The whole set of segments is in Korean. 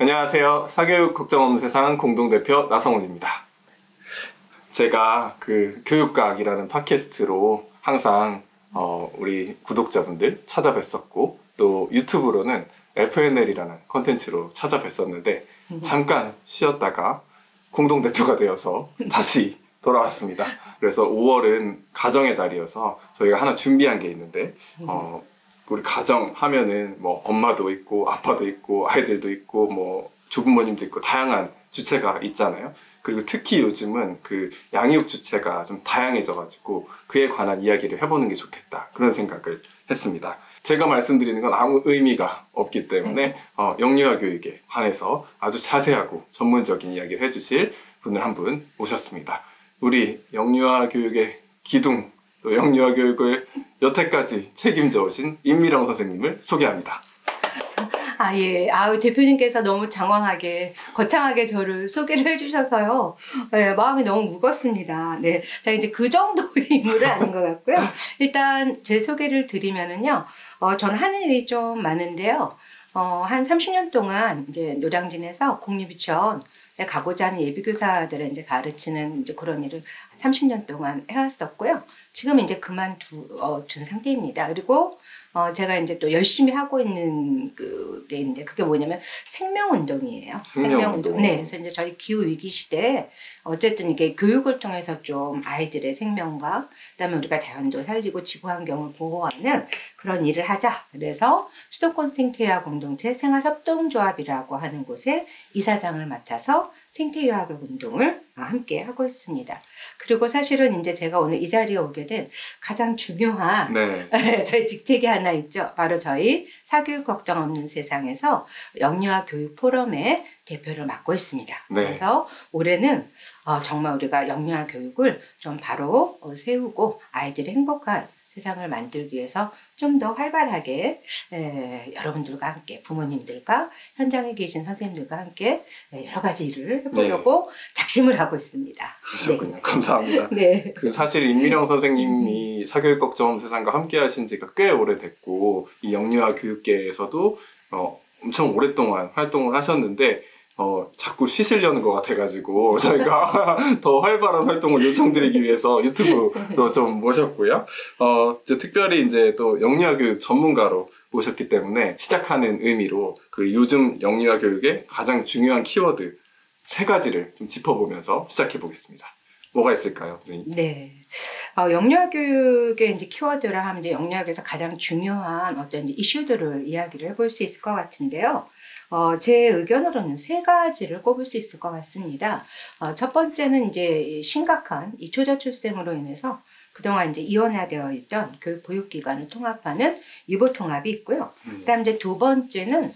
안녕하세요. 사교육 걱정 없는 세상 공동대표 나성훈입니다. 제가 그 교육과학이라는 팟캐스트로 항상 우리 구독자분들 찾아뵀었고, 또 유튜브로는 FNL이라는 콘텐츠로 찾아뵀었는데 잠깐 쉬었다가 공동대표가 되어서 다시 돌아왔습니다. 그래서 5월은 가정의 달이어서 저희가 하나 준비한 게 있는데 우리 가정 하면은 뭐 엄마도 있고 아빠도 있고 아이들도 있고 뭐 조부모님도 있고 다양한 주체가 있잖아요. 그리고 특히 요즘은 그 양육 주체가 좀 다양해져가지고 그에 관한 이야기를 해보는 게 좋겠다, 그런 생각을 했습니다. 제가 말씀드리는 건 아무 의미가 없기 때문에 영유아 교육에 관해서 아주 자세하고 전문적인 이야기를 해주실 분을 한 분 모셨습니다. 우리 영유아 교육의 기둥, 또 영유아 교육을 여태까지 책임져 오신 임미령 선생님을 소개합니다. 예. 대표님께서 너무 장황하게, 거창하게 저를 소개를 해주셔서요. 네, 마음이 너무 무겁습니다. 네. 자, 이제 그 정도의 인물은 아닌 것 같고요. 일단 제 소개를 드리면은요, 저는 하는 일이 좀 많은데요. 한 30년 동안 이제 노량진에서 공립유치원 가고자 하는 예비교사들을 이제 가르치는 이제 그런 일을 30년 동안 해왔었고요. 지금 이제 그만둔 상태입니다. 그리고 제가 이제 또 열심히 하고 있는 그게 있는데, 그게 뭐냐면 생명운동이에요. 생명운동. 네. 그래서 이제 저희 기후위기 시대에 어쨌든 이게 교육을 통해서 좀 아이들의 생명과 그다음에 우리가 자연도 살리고 지구 환경을 보호하는 그런 일을 하자. 그래서 수도권 생태유아 공동체 생활협동조합이라고 하는 곳에 이사장을 맡아서 생태유아 운동을 함께 하고 있습니다. 그리고 사실은 이제 제가 오늘 이 자리에 오게 된 가장 중요한 저희 직책이 하나 있죠. 바로 저희 사교육 걱정 없는 세상에서 영유아 교육 포럼의 대표를 맡고 있습니다. 그래서 올해는 정말 우리가 영유아 교육을 좀 바로 세우고 아이들의 행복한 세상을 만들기 위해서 좀 더 활발하게 여러분들과 함께, 부모님들과 현장에 계신 선생님들과 함께 여러 가지 일을 해보려고 작심을 하고 있습니다. 그러셨군요. 네. 감사합니다. 네. 그 사실 임미령 선생님이 사교육 걱정 없는 세상과 함께 하신 지가 꽤 오래됐고, 이 영유아 교육계에서도 엄청 오랫동안 활동을 하셨는데 자꾸 쉬시려는 것 같아가지고 저희가 더 활발한 활동을 요청드리기 위해서 유튜브로 좀 모셨고요. 이제 특별히 이제 또 영유아 교육 전문가로 모셨기 때문에 시작하는 의미로 그 요즘 영유아 교육의 가장 중요한 키워드 3가지를 좀 짚어보면서 시작해 보겠습니다. 뭐가 있을까요, 선생님? 네. 영유아 교육의 이제 키워드라 하면 이제 영유아 교육에서 가장 중요한 어떤 이슈들을 이야기를 해볼 수 있을 것 같은데요. 제 의견으로는 3가지를 꼽을 수 있을 것 같습니다. 첫 번째는 이제 심각한 이 초저출생으로 인해서 그동안 이제 이원화되어 있던 교육 보육기관을 통합하는 유보통합이 있고요. 그다음 이제 2번째는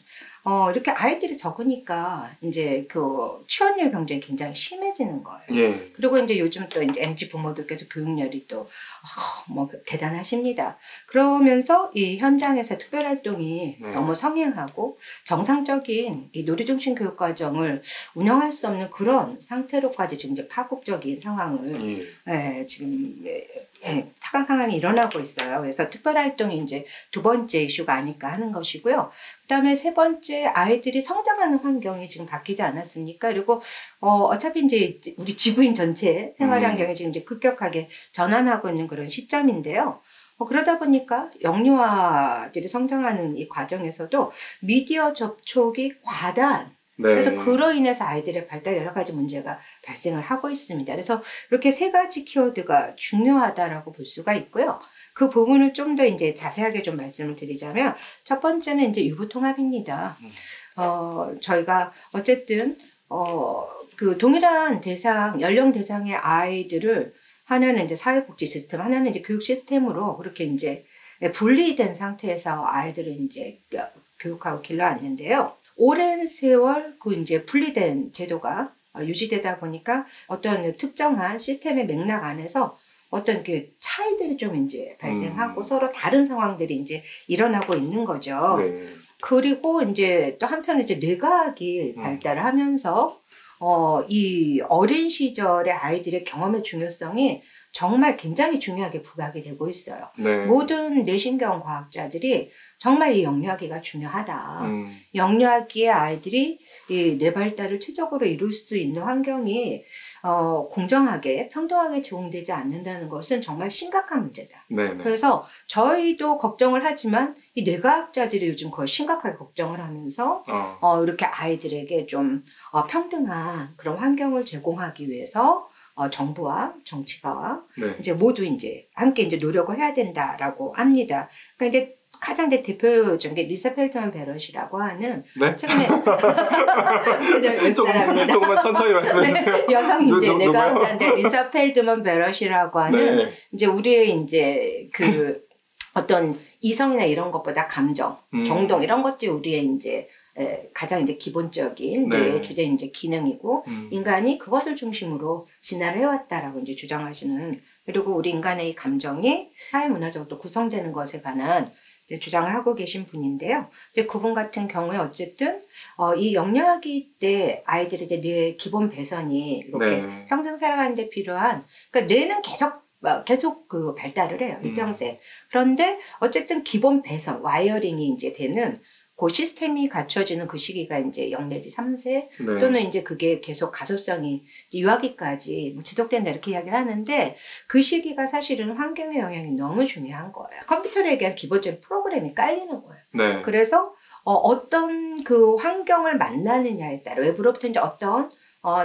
이렇게 아이들이 적으니까 이제 그 취업률 경쟁이 굉장히 심해지는 거예요. 예. 그리고 이제 요즘 또 이제 MZ 부모들께서 교육열이 또 뭐 대단하십니다. 그러면서 이 현장에서 특별활동이 너무 성행하고 정상적인 이 놀이중심 교육 과정을 운영할 수 없는 그런 상태로까지 지금 이제 파국적인 상황을 지금 타강 상황이 일어나고 있어요. 그래서 특별활동이 이제 2번째 이슈가 아닐까 하는 것이고요. 그다음에 3번째, 아이들이 성장하는 환경이 지금 바뀌지 않았습니까? 그리고 어차피 이제 우리 지구인 전체 생활 환경이 지금 이제 급격하게 전환하고 있는 그런 시점인데요. 그러다 보니까 영유아들이 성장하는 이 과정에서도 미디어 접촉이 과다한, 그래서 그로 인해서 아이들의 발달 여러 가지 문제가 발생을 하고 있습니다. 그래서 이렇게 3가지 키워드가 중요하다라고 볼 수가 있고요. 그 부분을 좀 더 이제 자세하게 좀 말씀을 드리자면, 첫 번째는 이제 유보통합입니다. 저희가 어쨌든 그 동일한 대상, 연령 대상의 아이들을 하나는 이제 사회복지 시스템, 하나는 이제 교육 시스템으로 그렇게 이제 분리된 상태에서 아이들을 이제 교육하고 길러왔는데요. 오랜 세월 그 이제 분리된 제도가 유지되다 보니까 어떤 특정한 시스템의 맥락 안에서 어떤 그 차이들이 좀 이제 발생하고 서로 다른 상황들이 이제 일어나고 있는 거죠. 그리고 이제 또 한편으로 이제 뇌과학이 발달을 하면서 이 어린 시절의 아이들의 경험의 중요성이 정말 굉장히 중요하게 부각이 되고 있어요. 네. 모든 뇌신경 과학자들이 정말 이 영유아기가 중요하다. 영유아기의 아이들이 이 뇌 발달을 최적으로 이룰 수 있는 환경이 공정하게 평등하게 제공되지 않는다는 것은 정말 심각한 문제다. 네네. 그래서 저희도 걱정을 하지만 이 뇌과학자들이 요즘 거의 심각하게 걱정을 하면서 이렇게 아이들에게 좀 평등한 그런 환경을 제공하기 위해서 정부와 정치가와 네. 이제 모두 이제 함께 이제 노력을 해야 된다라고 합니다. 그러니까 이제 가장 이제 대표적인 게 리사 펠트만 베럿이라고 하는 네? 최근에 외국 사람입니다. 조금만 천천히 말씀해주세요. 네, 여성 이제 누구요? 뇌과학자인데 리사 펠트만 베럿이라고 하는 네. 이제 우리의 이제 그 어떤 이성이나 이런 것보다 감정, 정동 이런 것들이 우리의 이제 가장 이제 기본적인 네. 뇌의 주된 이제 기능이고 인간이 그것을 중심으로 진화를 해왔다라고 이제 주장하시는, 그리고 우리 인간의 이 감정이 사회 문화적으로 구성되는 것에 관한 이제 주장을 하고 계신 분인데요. 이제 그분 같은 경우에 어쨌든 이 영유아기 때 아이들의 뇌의 기본 배선이 이렇게 네. 평생 살아가는 데 필요한, 그러니까 뇌는 계속 그 발달을 해요, 일평생. 그런데 어쨌든 기본 배선, 와이어링이 이제 되는 그 시스템이 갖춰지는 그 시기가 이제 0 내지 3세 네. 또는 이제 그게 계속 가속성이 유아기까지 뭐 지속된다 이렇게 이야기를 하는데, 그 시기가 사실은 환경의 영향이 너무 중요한 거예요. 컴퓨터에 의한 기본적인 프로그램이 깔리는 거예요. 네. 그래서 어떤 그 환경을 만나느냐에 따라, 외부로부터 이제 어떤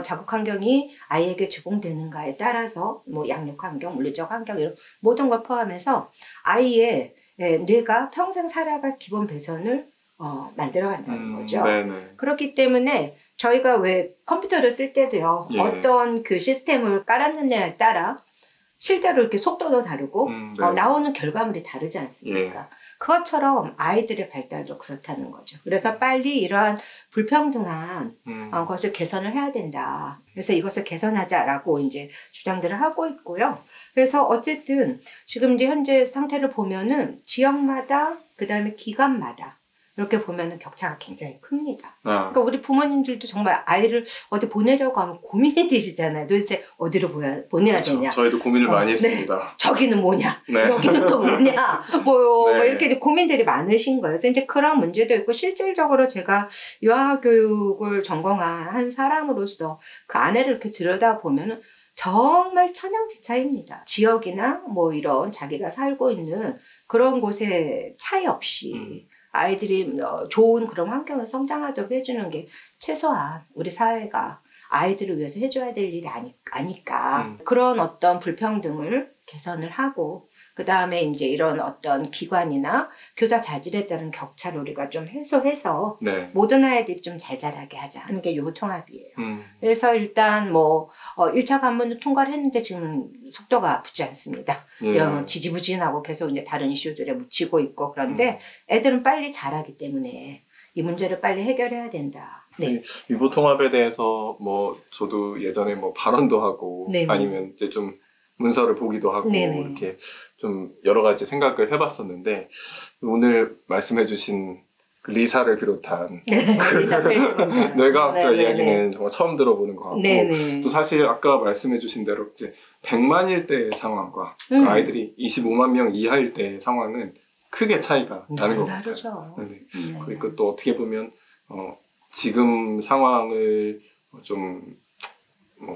자극 환경이 아이에게 제공되는가에 따라서 뭐 양육 환경, 물리적 환경 이런 모든 걸 포함해서 아이의 뇌가 평생 살아갈 기본 배선을 만들어간다는 거죠. 네네. 그렇기 때문에 저희가 왜 컴퓨터를 쓸 때도요, 예. 어떤 그 시스템을 깔았느냐에 따라 실제로 이렇게 속도도 다르고 네. 나오는 결과물이 다르지 않습니까? 그것처럼 아이들의 발달도 그렇다는 거죠. 그래서 빨리 이러한 불평등한 것을 개선을 해야 된다. 그래서 이것을 개선하자라고 이제 주장들을 하고 있고요. 그래서 어쨌든 지금 이제 현재 상태를 보면은 지역마다, 그 다음에 기관마다 이렇게 보면은 격차가 굉장히 큽니다. 그러니까 우리 부모님들도 정말 아이를 어디 보내려고 하면 고민이 되시잖아요. 도대체 어디로 보내야 그렇죠. 되냐. 저희도 고민을 많이 네. 했습니다. 저기는 뭐냐. 네. 여기는 또 뭐냐. 뭐 네. 이렇게 고민들이 많으신 거예요. 그래서 이제 그런 문제도 있고, 실질적으로 제가 유아교육을 전공한 한 사람으로서 그 안에를 이렇게 들여다보면은 정말 천양지차입니다. 지역이나 뭐 이런 자기가 살고 있는 그런 곳에 차이 없이 아이들이 좋은 그런 환경을 성장하도록 해주는 게 최소한 우리 사회가 아이들을 위해서 해줘야 될 일이 아니까 그런 어떤 불평등을 개선을 하고, 그 다음에 이제 이런 어떤 기관이나 교사 자질에 따른 격차를 우리가 좀 해소해서 네. 모든 아이들이 좀 잘 자라게 하자 하는 게 요통합이에요. 그래서 그래서 일단 뭐 1차 관문을 통과를 했는데 지금 속도가 붙지 않습니다. 지지부진하고 계속 이제 다른 이슈들에 묻히고 있고, 그런데 애들은 빨리 자라기 때문에 이 문제를 빨리 해결해야 된다. 네. 위보 통합에 대해서 뭐 저도 예전에 뭐 발언도 하고 네네. 아니면 이제 좀 문서를 보기도 하고 네네. 이렇게 좀 여러 가지 생각을 해봤었는데, 오늘 말씀해주신 그 리사를 비롯한 리사 펠트만 뇌과학자 네네네. 이야기는 정말 처음 들어보는 것 같고, 네네. 또 사실 아까 말씀해주신 대로 이제 100만일 때의 상황과 그러니까 아이들이 25만 명 이하일 때의 상황은 크게 차이가 나는 것 같아요. 다르죠. 네. 그리고 또 어떻게 보면 지금 상황을 좀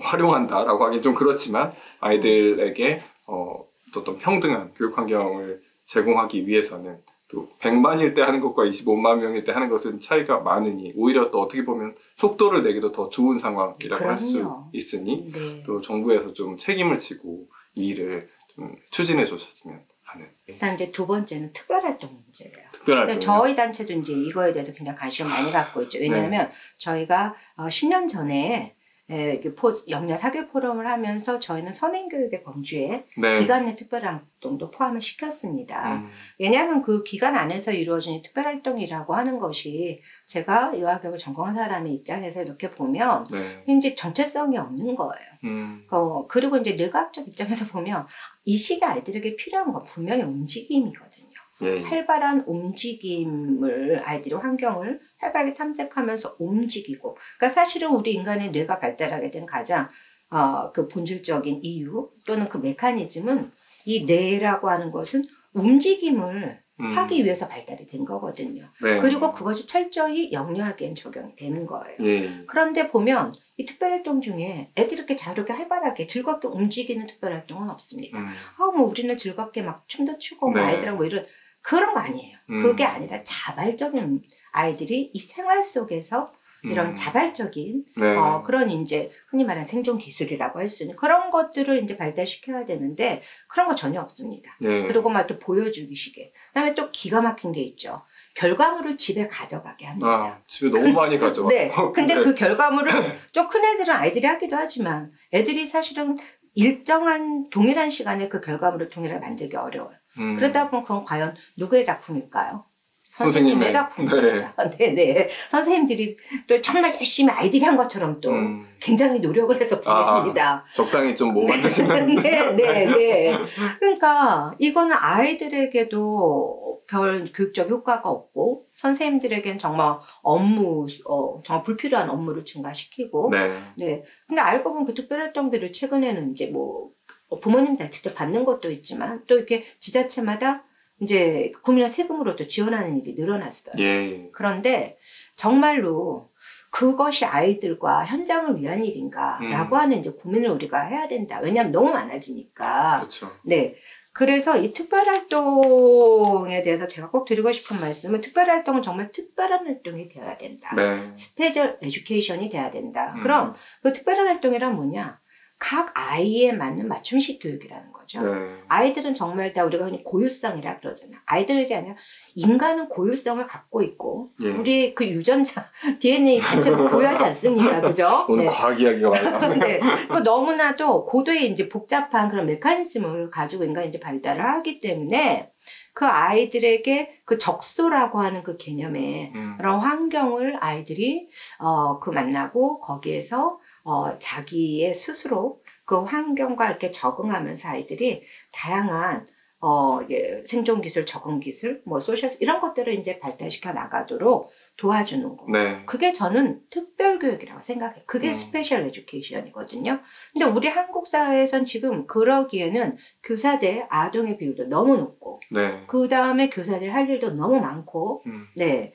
활용한다라고 하긴 좀 그렇지만 아이들에게 또 어떤 평등한 교육 환경을 제공하기 위해서는 또 100만일 때 하는 것과 25만 명일 때 하는 것은 차이가 많으니 오히려 또 어떻게 보면 속도를 내기도 더 좋은 상황이라고 할 수 있으니 네. 또 정부에서 좀 책임을 지고 이 일을 좀 추진해 주셨으면 하는. 일단 이제 두 번째는 특별활동 문제예요. 특별활동. 저희 단체도 이제 이거에 대해서 굉장히 관심을 많이 갖고 있죠. 왜냐하면 저희가 10년 전에 영유아 사교 포럼을 하면서 저희는 선행교육의 범주에 기관 내 특별활동도 포함을 시켰습니다. 왜냐하면 그 기관 안에서 이루어지는 특별활동이라고 하는 것이 제가 유아교육을 전공한 사람의 입장에서 이렇게 보면 이제 정체성이 없는 거예요. 그리고 이제 뇌과학적 입장에서 보면 이 시기 아이들에게 필요한 건 분명히 움직임이거든요. 활발한 움직임을 아이들이 환경을 활발하게 탐색하면서 움직이고, 그러니까 사실은 우리 인간의 뇌가 발달하게 된 가장 그 본질적인 이유 또는 그 메커니즘은 이 뇌라고 하는 것은 움직임을 하기 위해서 발달이 된 거거든요. 네. 그리고 그것이 철저히 영리하게 적용이 되는 거예요. 예. 그런데 보면 이 특별활동 중에 애들이 이렇게 자유롭게 활발하게 즐겁게 움직이는 특별활동은 없습니다. 뭐 우리는 즐겁게 막 춤도 추고 뭐 네. 아이들하고 뭐 이런 그런 거 아니에요. 그게 아니라 자발적인 아이들이 이 생활 속에서 이런 자발적인 네. 그런 이제 흔히 말하는 생존 기술이라고 할 수 있는 그런 것들을 이제 발달시켜야 되는데 그런 거 전혀 없습니다. 네. 그리고 막 또 보여주기식에. 그다음에 또 기가 막힌 게 있죠. 결과물을 집에 가져가게 합니다. 집에 너무 많이 가져와. 네. 근데 그 결과물을 좀 큰 애들은 아이들이 하기도 하지만 애들이 사실은 일정한 동일한 시간에 그 결과물을 동일하게 만들기 어려워요. 그러다 보면 그건 과연 누구의 작품일까요? 선생님의 작품입니다. 네네. 선생님들이 또 정말 열심히 아이들이 한 것처럼 또 굉장히 노력을 해서 보냅니다. 적당히 좀 뭐 만드신다는데. 네. 그러니까 이거는 아이들에게도 별 교육적 효과가 없고 선생님들에게는 정말 정말 불필요한 업무를 증가시키고. 네. 근데 알고 보면 그 특별활동비를 최근에는 이제 뭐 부모님들 직접 받는 것도 있지만 또 이렇게 지자체마다 이제 국민의 세금으로도 지원하는 일이 늘어났어요. 예. 그런데 정말로 그것이 아이들과 현장을 위한 일인가라고 하는 이제 고민을 우리가 해야 된다. 왜냐하면 너무 많아지니까. 그렇죠. 네. 그래서 이 특별활동에 대해서 제가 꼭 드리고 싶은 말씀은 특별활동은 정말 특별한 활동이 되어야 된다. 네. 스페셜 에듀케이션이 돼야 된다. 그럼 그 특별한 활동이란 뭐냐? 각 아이에 맞는 맞춤식 교육이라는 거죠. 네. 아이들은 정말 다 우리가 흔히 고유성이라 그러잖아. 아이들이 아니라 인간은 고유성을 갖고 있고 예. 우리 그 유전자 DNA 자체가 고유하지 않습니까? 그죠? 오늘 과학 이야기가 많이 나오네요. 네. 그 너무나도 고도의 이제 복잡한 그런 메커니즘을 가지고 인간이 이제 발달을 하기 때문에 그 아이들에게 그 적소라고 하는 그 개념의 그런 환경을 아이들이 만나고 거기에서 자기의 스스로 그 환경과 이렇게 적응하면서 아이들이 다양한 생존 기술, 적응 기술, 뭐 소셜 이런 것들을 이제 발달시켜 나가도록 도와주는 거. 네. 그게 저는 특별 교육이라고 생각해요. 그게 스페셜 에듀케이션이거든요. 근데 우리 한국 사회에선 지금 그러기에는 교사대 아동의 비율도 너무 높고, 네. 그 다음에 교사들 할 일도 너무 많고, 네.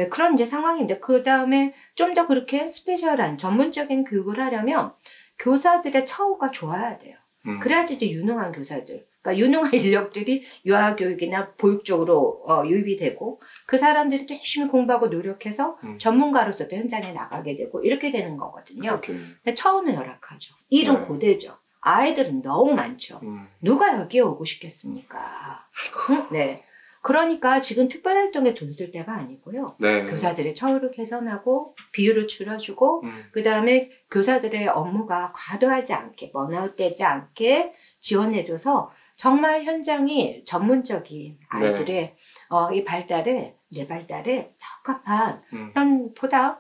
그런 이제 상황인데, 그 다음에 좀 더 그렇게 스페셜한 전문적인 교육을 하려면 교사들의 처우가 좋아야 돼요. 그래야지 이제 유능한 교사들. 그러니까 유능한 인력들이 유아교육이나 보육 쪽으로 유입이 되고 그 사람들이 또 열심히 공부하고 노력해서 전문가로서도 현장에 나가게 되고 이렇게 되는 거거든요. 근데 처우는 열악하죠. 일은 네. 고되죠. 아이들은 너무 많죠. 누가 여기에 오고 싶겠습니까? 네. 그러니까 지금 특별활동에 돈 쓸 때가 아니고요. 네. 교사들의 처우를 개선하고 비율을 줄여주고 그 다음에 교사들의 업무가 과도하지 않게 번아웃되지 않게 지원해줘서 정말 현장이 전문적인 아이들의 이 발달에 뇌 발달에 적합한 그런 보다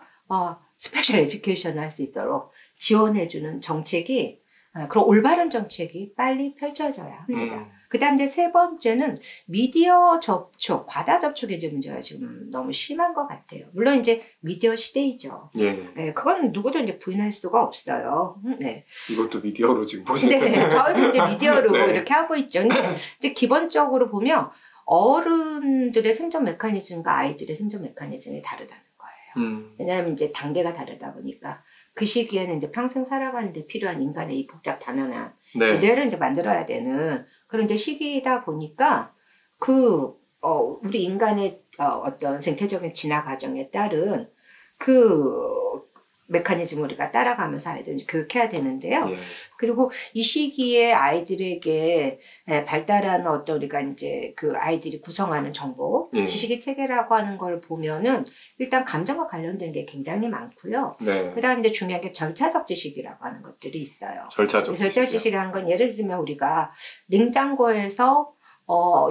스페셜 에듀케이션을 할 수 있도록 지원해주는 정책이 그런 올바른 정책이 빨리 펼쳐져야 합니다. 그 다음 이제 세 번째는 미디어 접촉, 과다 접촉의 이제 문제가 지금 너무 심한 것 같아요. 물론 이제 미디어 시대이죠. 예. 네, 그건 누구도 이제 부인할 수가 없어요. 네. 이것도 미디어로 지금 보시는 네, 건데. 저희도 이제 미디어로 네. 이렇게 하고 있죠. 근데 이제 기본적으로 보면 어른들의 생존 메커니즘과 아이들의 생존 메커니즘이 다르다는 거예요. 왜냐하면 이제 단계가 다르다 보니까 그 시기에는 이제 평생 살아가는데 필요한 인간의 이 복잡 단단한 네. 뇌를 이제 만들어야 되는 그런 이제 시기이다 보니까 우리 인간의 어떤 생태적인 진화 과정에 따른 그 메커니즘을 우리가 따라가면서 아이들을 이제 교육해야 되는데요. 예. 그리고 이 시기에 아이들에게 발달하는 어떤 우리가 이제 그 아이들이 구성하는 정보, 예. 지식의 체계라고 하는 걸 보면은 일단 감정과 관련된 게 굉장히 많고요. 네. 그 다음에 이제 중요한 게 절차적 지식이라고 하는 것들이 있어요. 절차적 지식이라는 건 예를 들면 우리가 냉장고에서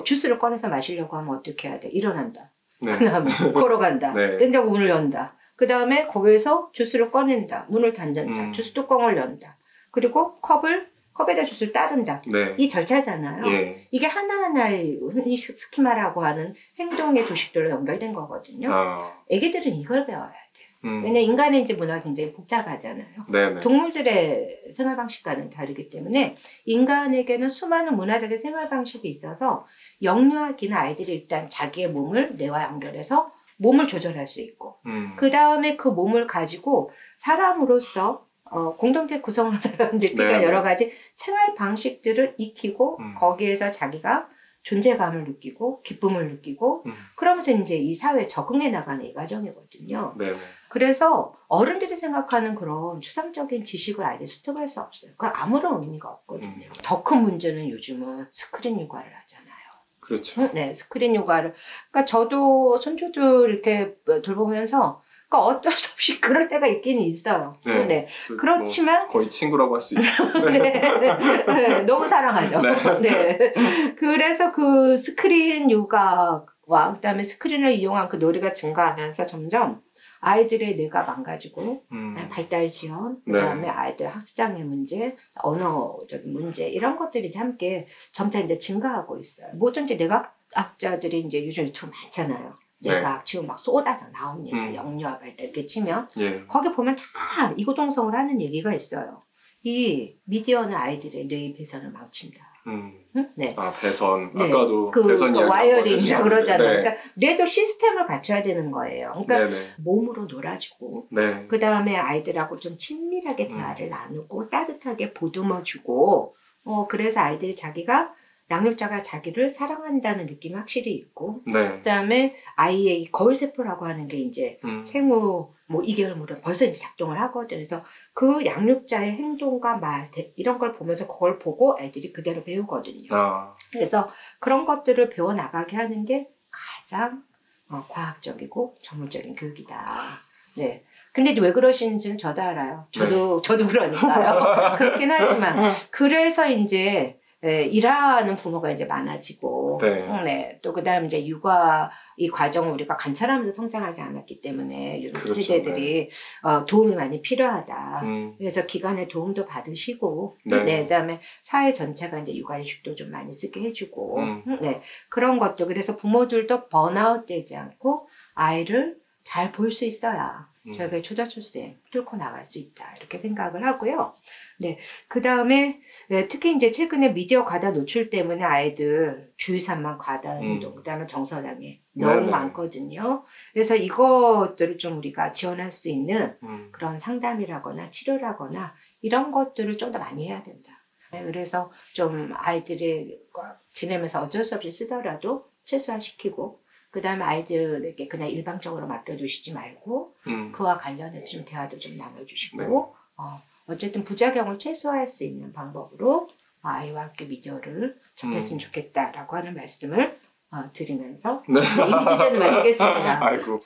주스를 꺼내서 마시려고 하면 어떻게 해야 돼? 일어난다. 네. 그 다음에 걸어간다. 네. 냉장고 문을 연다. 그 다음에 거기에서 주스를 꺼낸다. 문을 닫는다. 주스 뚜껑을 연다. 그리고 컵에다 주스를 따른다. 네. 이 절차잖아요. 예. 이게 하나하나의 흔히 스키마라고 하는 행동의 도식들로 연결된 거거든요. 애기들은 이걸 배워야 돼요. 왜냐면 인간의 이제 문화가 굉장히 복잡하잖아요. 네네. 동물들의 생활 방식과는 다르기 때문에 인간에게는 수많은 문화적인 생활 방식이 있어서 영유아기나 아이들이 일단 자기의 몸을 뇌와 연결해서 몸을 조절할 수 있고 그 다음에 그 몸을 가지고 사람으로서 공동체 구성을 하는 사람들끼리 네네. 여러 가지 생활 방식들을 익히고 거기에서 자기가 존재감을 느끼고 기쁨을 느끼고 그러면서 이제 이 사회에 적응해 나가는 이 과정이거든요. 네네. 그래서 어른들이 생각하는 그런 추상적인 지식을 아이들이 습득할 수 없어요. 그건 아무런 의미가 없거든요. 더 큰 문제는 요즘은 스크린 육아를 하잖아요. 그렇죠. 네, 스크린 육아를. 그러니까 저도 손주들 이렇게 돌보면서 그러니까 어쩔 수 없이 그럴 때가 있긴 있어요. 네. 네. 그렇지만 뭐 거의 친구라고 할 수 있죠. 네, 네, 너무 사랑하죠. 네. 네. 그래서 그 스크린 육아와 그다음에 스크린을 이용한 그 놀이가 증가하면서 점점 아이들의 뇌가 망가지고 발달 지연, 그다음에 네. 아이들 학습장애 문제, 언어적인 문제 이런 것들이 이제 함께 점차 이제 증가하고 있어요. 뭐든지 뇌과학자들이 이제 요즘 유튜브 많잖아요. 뇌과학 지금 막 쏟아져 나옵니다. 영유아 발달 이렇게 치면 거기 보면 다 이구동성을 하는 얘기가 있어요. 이 미디어는 아이들의 뇌의 배선을 망친다. 네. 아, 배선. 네. 아까도 배선 이야기 와이어링이라고 그러잖아요. 네. 그러니까 뇌도 시스템을 갖춰야 되는 거예요. 그러니까 네네. 몸으로 놀아주고 네. 그 다음에 아이들하고 좀 친밀하게 대화를 나누고 따뜻하게 보듬어주고 그래서 아이들이 자기가 양육자가 자기를 사랑한다는 느낌이 확실히 있고 네. 그다음에 아이의 거울세포라고 하는 게 이제 생후 뭐 2개월 무렵 벌써 이제 작동을 하거든요. 그래서 그 양육자의 행동과 말 이런 걸 보면서 그걸 보고 애들이 그대로 배우거든요. 그래서 그런 것들을 배워 나가게 하는 게 가장 과학적이고 전문적인 교육이다. 네. 근데 왜 그러시는지는 저도 알아요. 저도 그러니까요. 그렇긴 하지만 그래서 이제 일하는 부모가 이제 많아지고, 네. 또 그다음 이제 육아 이 과정을 우리가 관찰하면서 성장하지 않았기 때문에 요즘 그렇죠, 세대들이 도움이 많이 필요하다. 그래서 기관의 도움도 받으시고, 네. 그다음에 사회 전체가 이제 육아휴직도 좀 많이 쓰게 해주고, 네. 그런 것도 그래서 부모들도 번아웃 되지 않고 아이를 잘 볼 수 있어야 저희가 초자출생 뚫고 나갈 수 있다 이렇게 생각을 하고요. 네, 그 다음에 특히 이제 최근에 미디어 과다 노출 때문에 아이들 주의산만 과다 행동, 그 다음에 정서장애 너무 많거든요. 그래서 이것들을 좀 우리가 지원할 수 있는 그런 상담이라거나 치료라거나 이런 것들을 좀 더 많이 해야 된다. 네, 그래서 좀 아이들이 지내면서 어쩔 수 없이 쓰더라도 최소화시키고 그 다음에 아이들에게 그냥 일방적으로 맡겨두시지 말고 그와 관련해서 좀 대화도 좀 나눠주시고 어쨌든 부작용을 최소화할 수 있는 방법으로 아이와 함께 미디어를 접했으면 좋겠다라고 하는 말씀을 드리면서 이 주제는 마치겠습니다. 아이고.